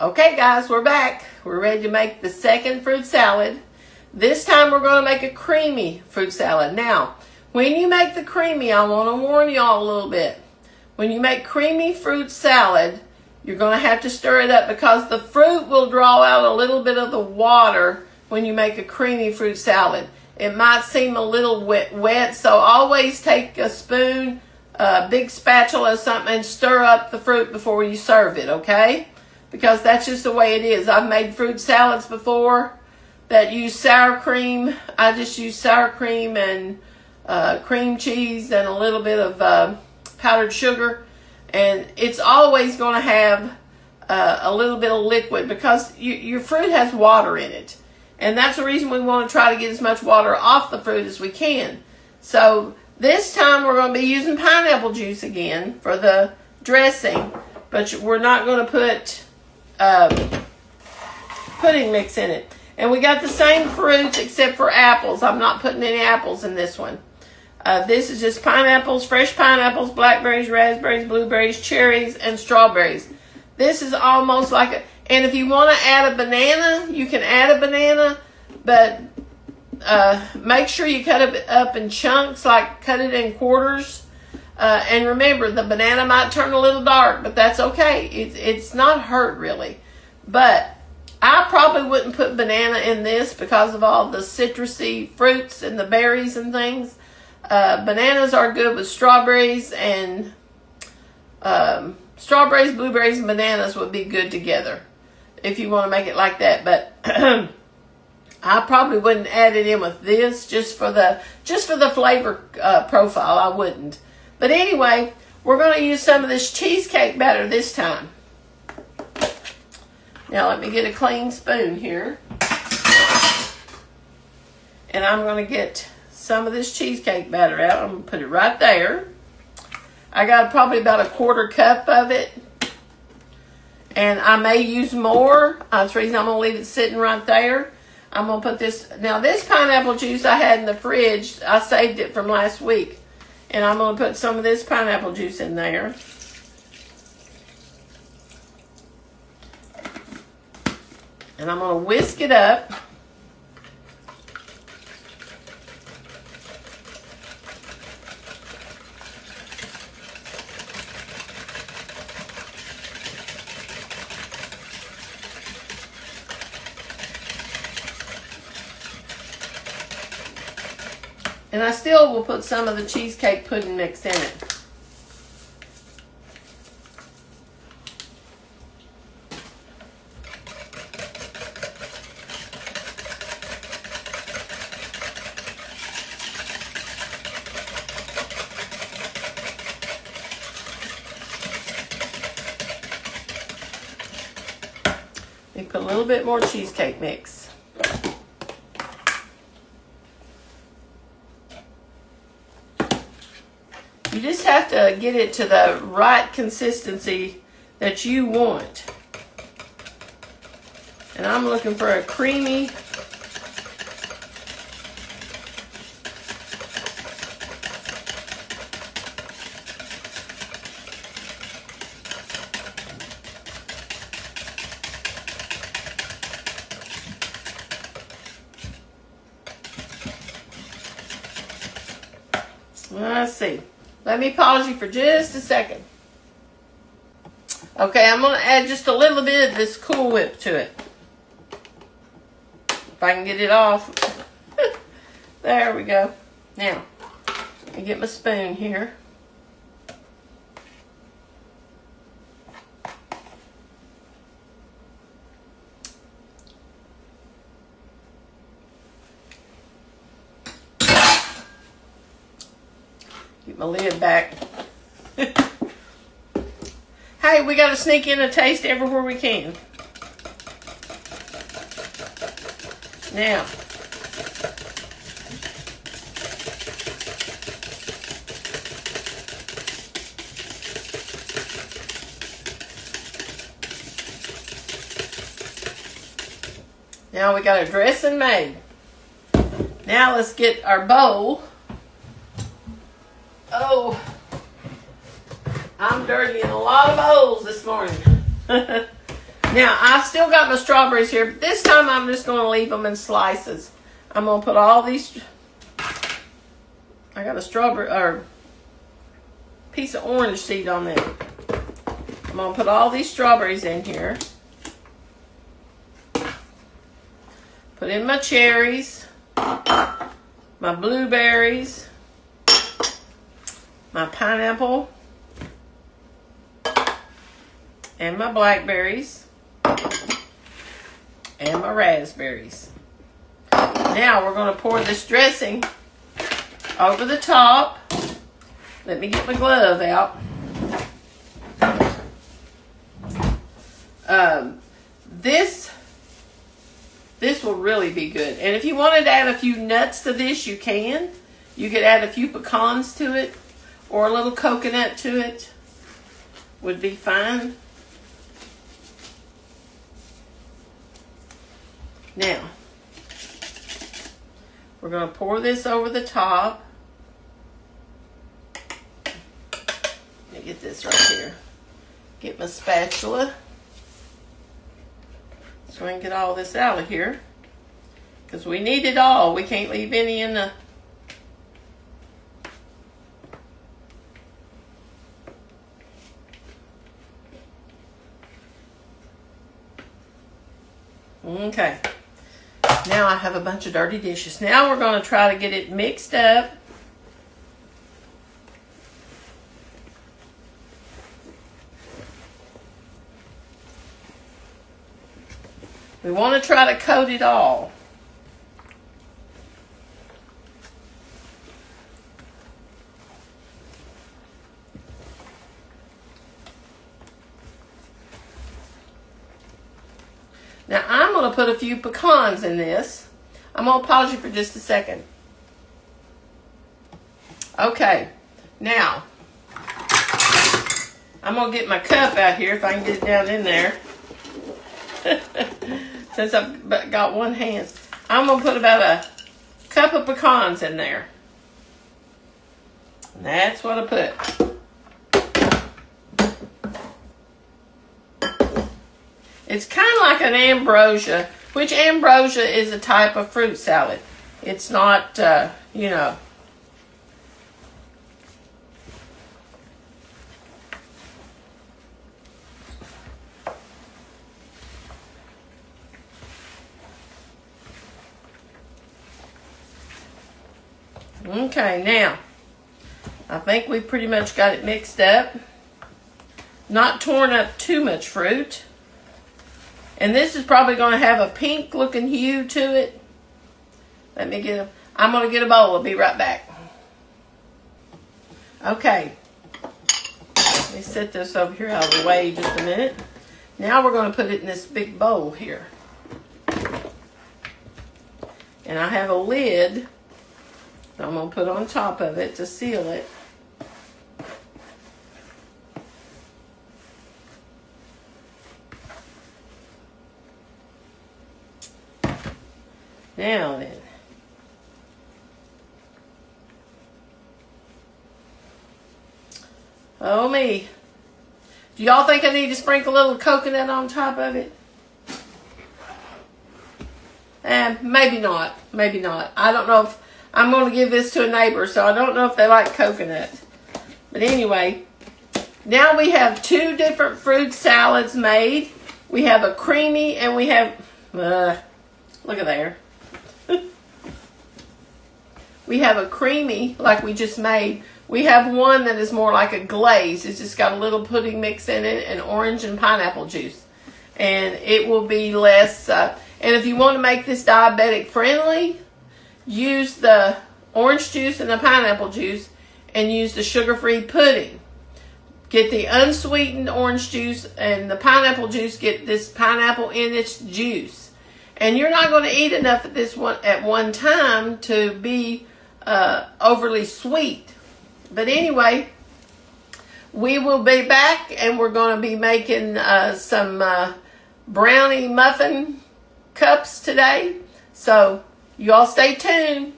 Okay guys, we're back. We're ready to make the second fruit salad. This time we're going to make a creamy fruit salad. Now, when you make the creamy, I want to warn y'all a little bit. When you make creamy fruit salad, you're going to have to stir it up because the fruit will draw out a little bit of the water when you make a creamy fruit salad. It might seem a little wet, so always take a spoon, a big spatula or something, and stir up the fruit before you serve it, okay? Because that's just the way it is. I've made fruit salads before that use sour cream. I just use sour cream and cream cheese and a little bit of powdered sugar. And it's always going to have a little bit of liquid because your fruit has water in it. And that's the reason we want to try to get as much water off the fruit as we can. So this time we're going to be using pineapple juice again for the dressing. But we're not going to put pudding mix in it. And we got the same fruits except for apples. I'm not putting any apples in this one. This is just pineapples, fresh pineapples, blackberries, raspberries, blueberries, cherries, and strawberries. This is almost like a, and if you want to add a banana, you can add a banana, but make sure you cut it up in chunks, like cut it in quarters. And remember, the banana might turn a little dark, but that's okay. It's not hurt really. But I probably wouldn't put banana in this because of all the citrusy fruits and the berries and things. Bananas are good with strawberries, and strawberries, blueberries, and bananas would be good together if you want to make it like that. But I probably wouldn't add it in with this just for the flavor profile. I wouldn't. But anyway, we're going to use some of this cheesecake batter this time. Now let me get a clean spoon here. And I'm going to get some of this cheesecake batter out. I'm going to put it right there. I got probably about a quarter cup of it. And I may use more. That's the reason I'm going to leave it sitting right there. I'm going to put this. Now this pineapple juice I had in the fridge, I saved it from last week. And I'm going to put some of this pineapple juice in there. And I'm going to whisk it up. And I still will put some of the cheesecake pudding mix in it. Let me put a little bit more cheesecake mix. You just have to get it to the right consistency that you want. And I'm looking for a creamy, let's see. Let me pause you for just a second. Okay, I'm going to add just a little bit of this Cool Whip to it. If I can get it off. There we go. Now, let me get my spoon here. Get my lid back. Hey, we got to sneak in a taste everywhere we can. Now, we got a dressing made. Now let's get our bowl. Oh, I'm dirtying a lot of bowls this morning. Now, I still got my strawberries here, but this time I'm just going to leave them in slices. I'm going to put all these, I got a strawberry, or piece of orange seed on there. I'm going to put all these strawberries in here. Put in my cherries, my blueberries, my pineapple, and my blackberries, and my raspberries. Now we're going to pour this dressing over the top. Let me get my glove out. This will really be good. And if you wanted to add a few nuts to this, you can. You could add a few pecans to it, or a little coconut to it. Would be fine. Now, we're going to pour this over the top. Let me get this right here. Get my spatula. So I can get all this out of here. Because we need it all. We can't leave any in the... Okay. Now I have a bunch of dirty dishes. Now we're going to try to get it mixed up. We want to try to coat it all. Now I'm going to put a few pecans in this. I'm going to pause you for just a second. Okay, now I'm going to get my cup out here if I can get it down in there. Since I've got one hand. I'm going to put about a cup of pecans in there. And that's what I put. It's kind of like an ambrosia, which ambrosia is a type of fruit salad. It's not, you know. Okay, now, I think we pretty much got it mixed up. Not torn up too much fruit. And this is probably going to have a pink looking hue to it. Let me get I'm going to get a bowl. I'll be right back. Okay. Let me set this over here out of the way just a minute. Now we're going to put it in this big bowl here. And I have a lid that I'm going to put on top of it to seal it. Now then. Oh me. Do y'all think I need to sprinkle a little coconut on top of it? Maybe not. Maybe not. I don't know if I'm going to give this to a neighbor, so I don't know if they like coconut. But anyway, now we have two different fruit salads made. We have a creamy and we have, look at there. We have a creamy, like we just made. We have one that is more like a glaze. It's just got a little pudding mix in it and orange and pineapple juice. And it will be less, and if you want to make this diabetic friendly, use the orange juice and the pineapple juice and use the sugar-free pudding. Get the unsweetened orange juice and the pineapple juice, get this pineapple in its juice. And you're not going to eat enough of this one at one time to be overly sweet. But anyway, we will be back and we're going to be making some brownie muffin cups today. So you all stay tuned.